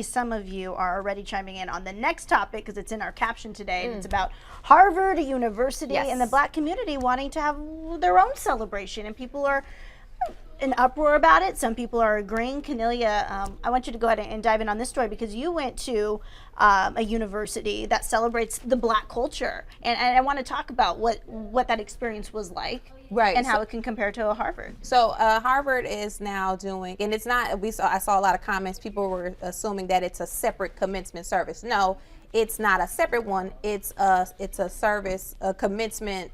Some of you are already chiming in on the next topic because it's in our caption today, and it's about Harvard University and the Black community wanting to have their own celebration, and people are in uproar about it. Some people are agreeing. Cornelia, I want you to go ahead and dive in on this story because you went to a university that celebrates the Black culture, and I want to talk about what that experience was like. Right, and how it can compare to a Harvard. So Harvard is now doing, and it's not. I saw a lot of comments. People were assuming that it's a separate commencement service. No, it's not a separate one. It's a service, a commencement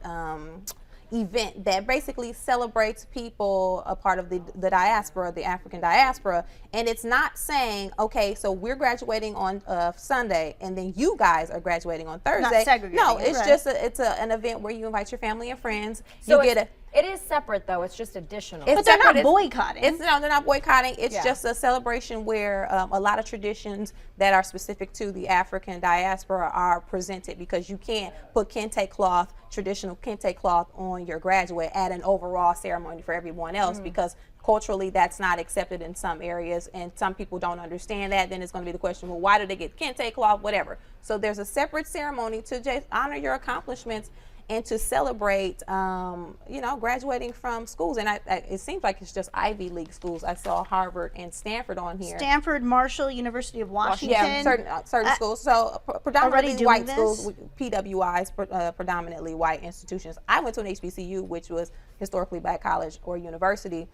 event that basically celebrates people, a part of the diaspora, the African diaspora. And it's not saying, okay, so we're graduating on Sunday and then you guys are graduating on Thursday. Not segregating. No, it's right. just an event where you invite your family and friends. So you get it is separate though. It's just additional. But they're not boycotting. No, they're not boycotting. It's just a celebration where a lot of traditions that are specific to the African diaspora are presented, because you can't put kente cloth, traditional kente cloth, on your graduate at an overall ceremony for everyone else, because culturally that's not accepted in some areas and some people don't understand that. Then it's going to be the question, well, why do they get kente cloth, whatever. So there's a separate ceremony to just honor your accomplishments and to celebrate, graduating from schools. And it seems like it's just Ivy League schools. I saw Harvard and Stanford on here. Stanford, Marshall, University of Washington. Yeah, certain schools. So predominantly white schools, PWIs, predominantly white institutions. I went to an HBCU, which was historically Black college or university.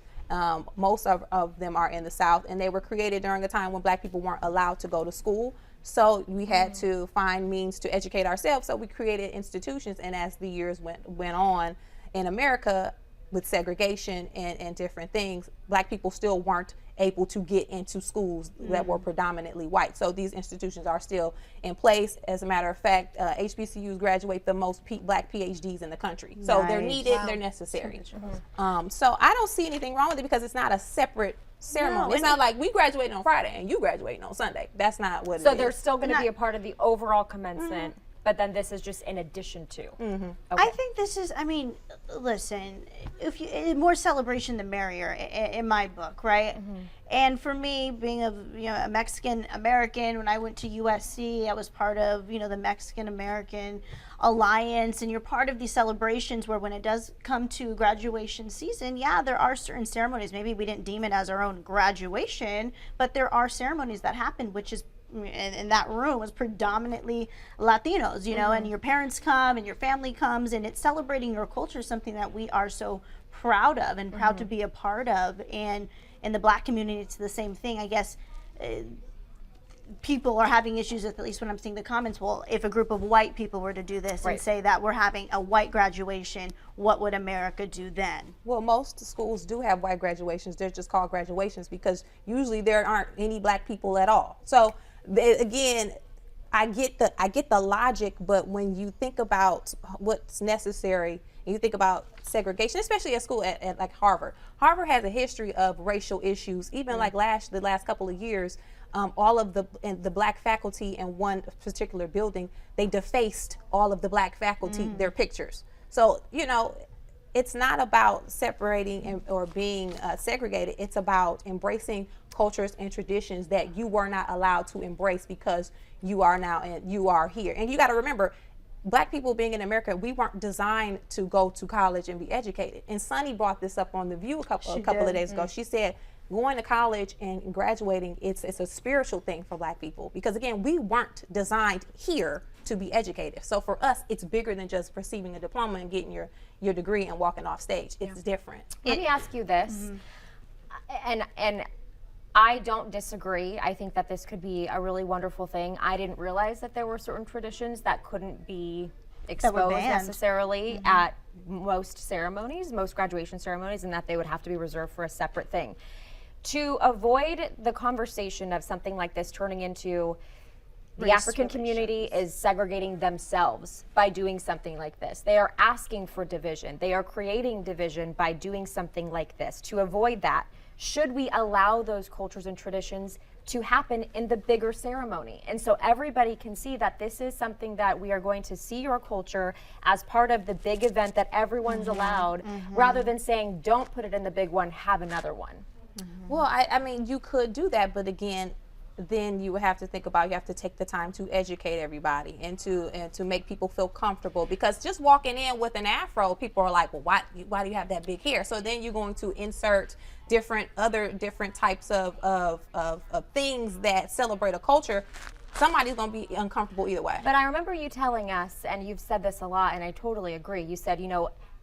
Most of them are in the South, and they were created during a time when Black people weren't allowed to go to school. So we had to find means to educate ourselves. So we created institutions, and as the years went on in America with segregation and different things, Black people still weren't able to get into schools that were predominantly white. So these institutions are still in place. As a matter of fact, HBCUs graduate the most Black PhDs in the country. So they're needed, they're necessary. So I don't see anything wrong with it because it's not a separate ceremony. It's not like we graduating on Friday and you graduating on Sunday. That's not what it is. So they're still going to be a part of the overall commencement, but then this is just in addition to. Okay. I think this is, listen, if you more celebration the merrier in my book, right? And for me, being a Mexican American, when I went to USC, I was part of the Mexican American Alliance, and you're part of these celebrations where when it does come to graduation season, there are certain ceremonies. Maybe we didn't deem it as our own graduation, but there are ceremonies that happen, which is in that room was predominantly Latinos, and your parents come and your family comes, and it's celebrating your culture, something that we are so proud of and proud to be a part of. And in the Black community, it's the same thing. I guess people are having issues with, at least when I'm seeing the comments, well, if a group of white people were to do this and say that we're having a white graduation, what would America do then? Well, most schools do have white graduations. They're just called graduations because usually there aren't any Black people at all. So again, I get the logic, but when you think about what's necessary, and you think about segregation, especially at school at like Harvard. Harvard has a history of racial issues. Even like the last couple of years, all of the Black faculty in one particular building, they defaced all of the Black faculty, their pictures. So it's not about separating or being segregated. It's about embracing cultures and traditions that you were not allowed to embrace because you are now and you are here. And you got to remember, Black people being in America, we weren't designed to go to college and be educated. And Sunny brought this up on The View a couple of days ago. She said going to college and graduating, it's a spiritual thing for Black people, because again, we weren't designed here to be educated. So for us, it's bigger than just receiving a diploma and getting your degree and walking off stage. It's different. Let me ask you this, and I don't disagree. I think that this could be a really wonderful thing. I didn't realize that there were certain traditions that couldn't be exposed necessarily at most ceremonies, most graduation ceremonies, and that they would have to be reserved for a separate thing. To avoid the conversation of something like this turning into the African community is segregating themselves by doing something like this. They are asking for division. They are creating division by doing something like this. To avoid that, should we allow those cultures and traditions to happen in the bigger ceremony? And so everybody can see that this is something that we are going to see your culture as part of the big event that everyone's allowed, rather than saying, don't put it in the big one, have another one. Well, I mean, you could do that, but again, then you would have to think about, you have to take the time to educate everybody and to make people feel comfortable, because just walking in with an afro, people are like, well, why do you have that big hair? So then you're going to insert different types of things that celebrate a culture. Somebody's going to be uncomfortable either way. But I remember you telling us, and you've said this a lot, and I totally agree. You said,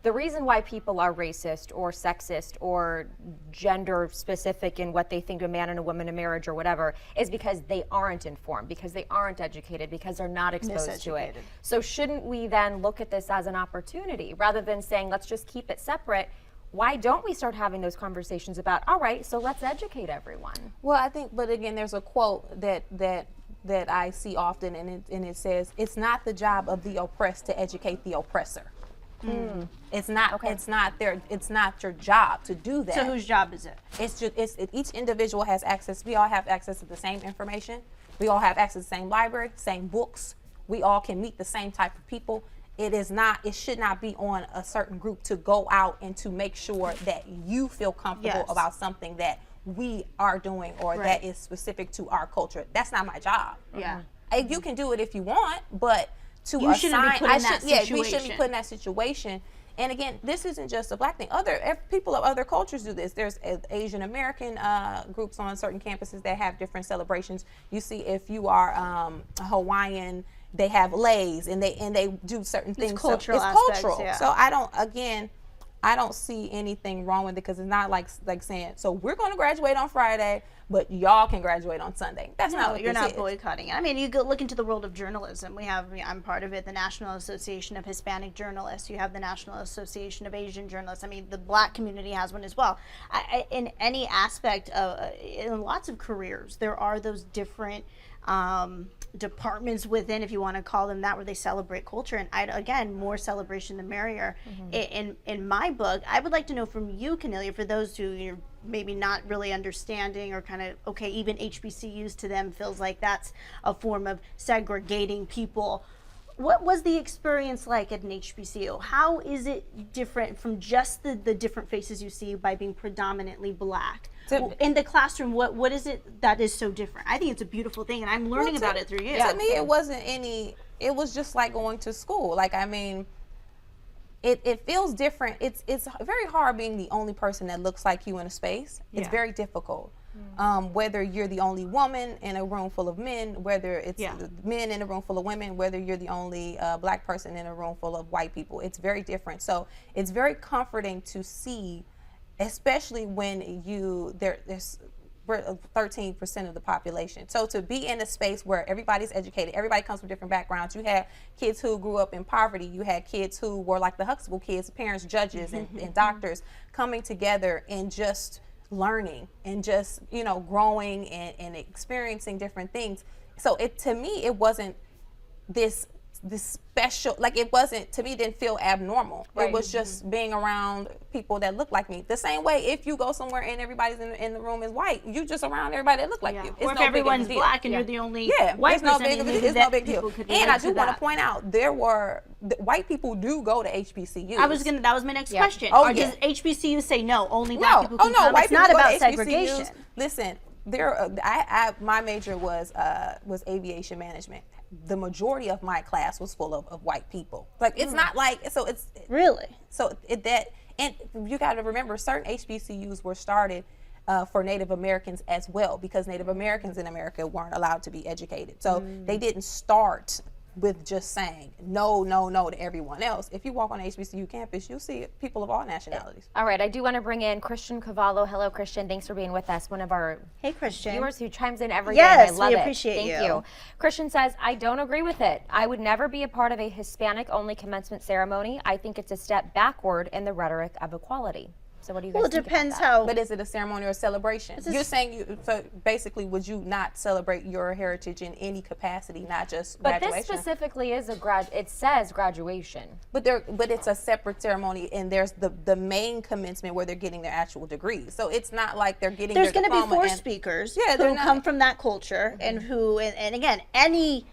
the reason why people are racist or sexist or gender specific in what they think a man and a woman in marriage or whatever is because they aren't informed, because they aren't educated, because they're not exposed to it. So shouldn't we then look at this as an opportunity rather than saying, let's just keep it separate? Why don't we start having those conversations about, all right, so let's educate everyone? Well, I think, but again, there's a quote that I see often, and it says, it's not the job of the oppressed to educate the oppressor. It's not. Okay. It's not your job to do that. So whose job is it? Each individual has access. We all have access to the same information. We all have access to the same library, same books. We all can meet the same type of people. It should not be on a certain group to go out and to make sure that you feel comfortable about something that we are doing or that is specific to our culture. That's not my job. Yeah. You can do it if you want, but we shouldn't be put in that situation. We shouldn't be put in that situation. And again, this isn't just a black thing. People of other cultures do this. There's Asian American groups on certain campuses that have different celebrations. You see, if you are a Hawaiian, they have leis and they do certain things. It's cultural aspects, yeah. So I don't see anything wrong with it, because it's not like saying, so we're going to graduate on Friday, but y'all can graduate on Sunday. That's not what you're not is. boycotting it. I mean, you go look into the world of journalism. I'm part of it, the National Association of Hispanic Journalists. You have the National Association of Asian Journalists. I mean, the black community has one as well. In any aspect in lots of careers, there are those different departments within, if you want to call them that, where they celebrate culture. And again, more celebration the merrier. In my book, I would like to know from you, Cornelia, for those who you're maybe not really understanding, or kind of, okay, even HBCUs to them feels like that's a form of segregating people. What was the experience like at an HBCU? How is it different from just the different faces you see by being predominantly black? In the classroom, what is it that is so different? I think it's a beautiful thing, and I'm learning about it through you. To me, it was just like going to school. Like, I mean, it feels different. It's very hard being the only person that looks like you in a space. It's very difficult. Whether you're the only woman in a room full of men, whether it's men in a room full of women, whether you're the only black person in a room full of white people, it's very different. So it's very comforting to see, especially when there's 13% of the population. So to be in a space where everybody's educated, everybody comes from different backgrounds. You had kids who grew up in poverty. You had kids who were like the Huxtable kids, parents, judges, and doctors coming together and just learning and just, growing and experiencing different things. So to me, it wasn't this special, like, it wasn't, to me, it didn't feel abnormal. It was just being around people that look like me. The same way, if you go somewhere and everybody's in the room is white, you just around everybody that look like you. It's or if everyone's black and you're the only white person, it's no big deal. And I do want to point out, white people do go to HBCUs. That was my next question. Does HBCUs say no, only black people can come? White it's not people about go to segregation. HBCUs. Listen, my major was aviation management. The majority of my class was full of white people. Like, it's not like, so it's really, so and you got to remember, certain HBCUs were started for Native Americans as well, because Native Americans in America weren't allowed to be educated. So they didn't start with just saying no to everyone else. If you walk on HBCU campus, you'll see people of all nationalities. All right, I do want to bring in Christian Cavallo. Hello, Christian. Thanks for being with us. One of our viewers who chimes in every day. I love we appreciate it. Thank you. Christian says, I don't agree with it. I would never be a part of a Hispanic-only commencement ceremony. I think it's a step backward in the rhetoric of equality. So what do you guys think it depends about that? how. But is it a ceremony or a celebration? You're saying so basically, would you not celebrate your heritage in any capacity, not just graduation? But this specifically is it says graduation. But it's a separate ceremony, and there's the main commencement where they're getting their actual degrees. So it's not like they're getting there's their diploma. There's going to be 4 speakers who come from that culture, and who, and again, any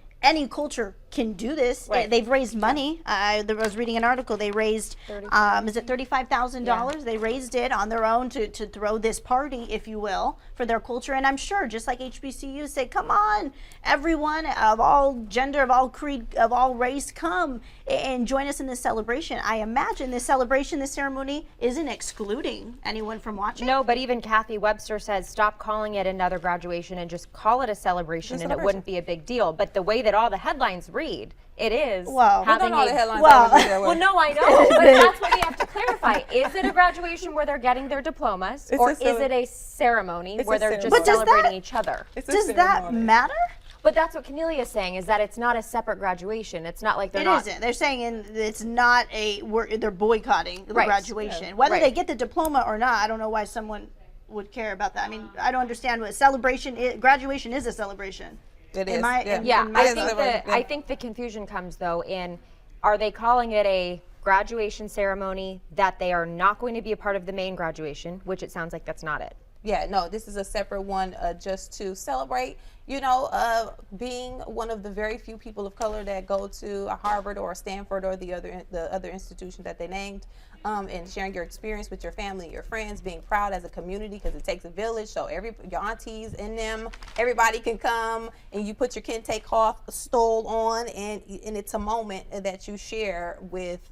culture can do this. Right. They've raised money. I was reading an article. They raised, is it $35,000? They raised it on their own to throw this party, if you will, for their culture. And I'm sure, just like HBCUs say, come on, everyone of all gender, of all creed, of all race, come and join us in this celebration. I imagine this celebration, this ceremony, isn't excluding anyone from watching. No, but even Kathy Webster says stop calling it another graduation and just call it a celebration, and it wouldn't be a big deal. But the way that all the headlines read, it is having all the headlines well, no, I know, but that's what we have to clarify. Is it a graduation where they're getting their diplomas, or is it a ceremony where they're just celebrating each other? Does that matter? But that's what Cornelia is saying, is that it's not a separate graduation. It's not like they're not. It isn't. They're saying it's not they're boycotting the graduation. Yeah. Whether they get the diploma or not, I don't know why someone would care about that. I mean, I don't understand what graduation is a celebration. It is. I think the confusion comes, though, in are they calling it a graduation ceremony that they are not going to be a part of the main graduation, which it sounds like that's not it. Yeah, no, this is a separate one just to celebrate, being one of the very few people of color that go to a Harvard or a Stanford or the other institution that they named, and sharing your experience with your family, your friends, being proud as a community, because it takes a village. So your aunties and them, everybody can come, and you put your kente cloth stole on, and it's a moment that you share with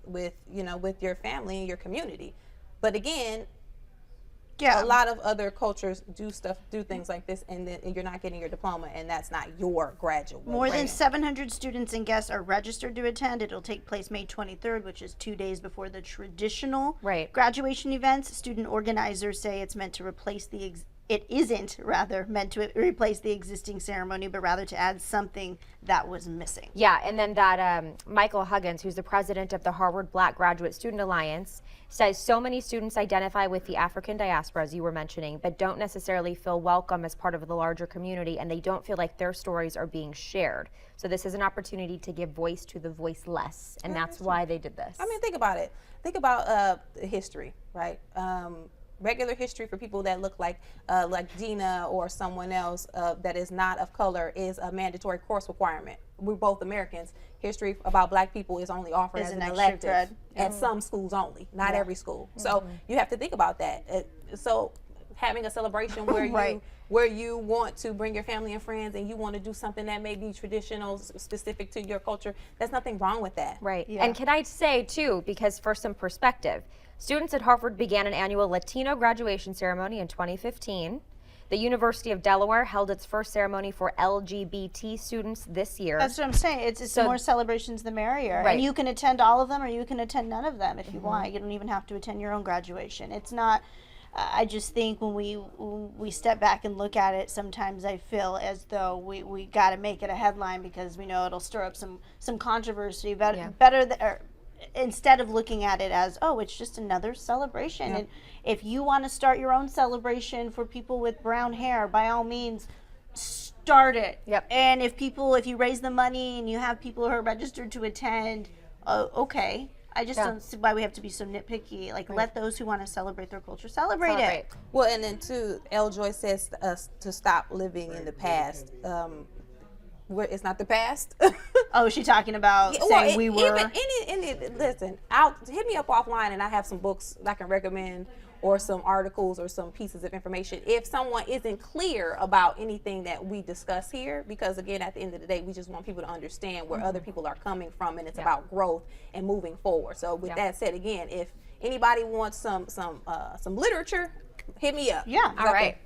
your family and your community. But again, a lot of other cultures do things like this, and then you're not getting your diploma, and that's not your graduation. More than 700 students and guests are registered to attend. It'll take place May 23rd, which is 2 days before the traditional graduation events. Student organizers say it's meant to replace it isn't rather meant to replace the existing ceremony, but rather to add something that was missing. Yeah, and then that Michael Huggins, who's the president of the Harvard Black Graduate Student Alliance, says so many students identify with the African diaspora, as you were mentioning, but don't necessarily feel welcome as part of the larger community, and they don't feel like their stories are being shared. So this is an opportunity to give voice to the voiceless, and that's why they did this. I mean, think about it. Think about history, right? Regular history for people that look like Gina or someone else that is not of color is a mandatory course requirement. We're both Americans. History about Black people is only offered as an elective at some schools only, not every school. So you have to think about that. So having a celebration where you want to bring your family and friends, and you want to do something that may be traditional, specific to your culture, there's nothing wrong with that. Right. Yeah. And can I say too, because for some perspective, students at Harvard began an annual Latino graduation ceremony in 2015. The University of Delaware held its first ceremony for LGBT students this year. That's what I'm saying. It's more celebrations the merrier. Right. And you can attend all of them, or you can attend none of them if you want. You don't even have to attend your own graduation. It's not, I just think when we step back and look at it, sometimes I feel as though we got to make it a headline because we know it'll stir up some controversy. Instead of looking at it as, it's just another celebration. And if you want to start your own celebration for people with brown hair, by all means, start it. Yep. And if you raise the money and you have people who are registered to attend, okay. I just don't see why we have to be so nitpicky. Let those who want to celebrate their culture celebrate it. Well, and then too, L. Joy says to stop living in the past. It's not the past. Oh, is she talking about saying we were? Listen, hit me up offline, and I have some books I can recommend, or some articles, or some pieces of information if someone isn't clear about anything that we discuss here. Because again, at the end of the day, we just want people to understand where other people are coming from, and it's about growth and moving forward. So with that said, again, if anybody wants some literature, hit me up. Yeah. All right.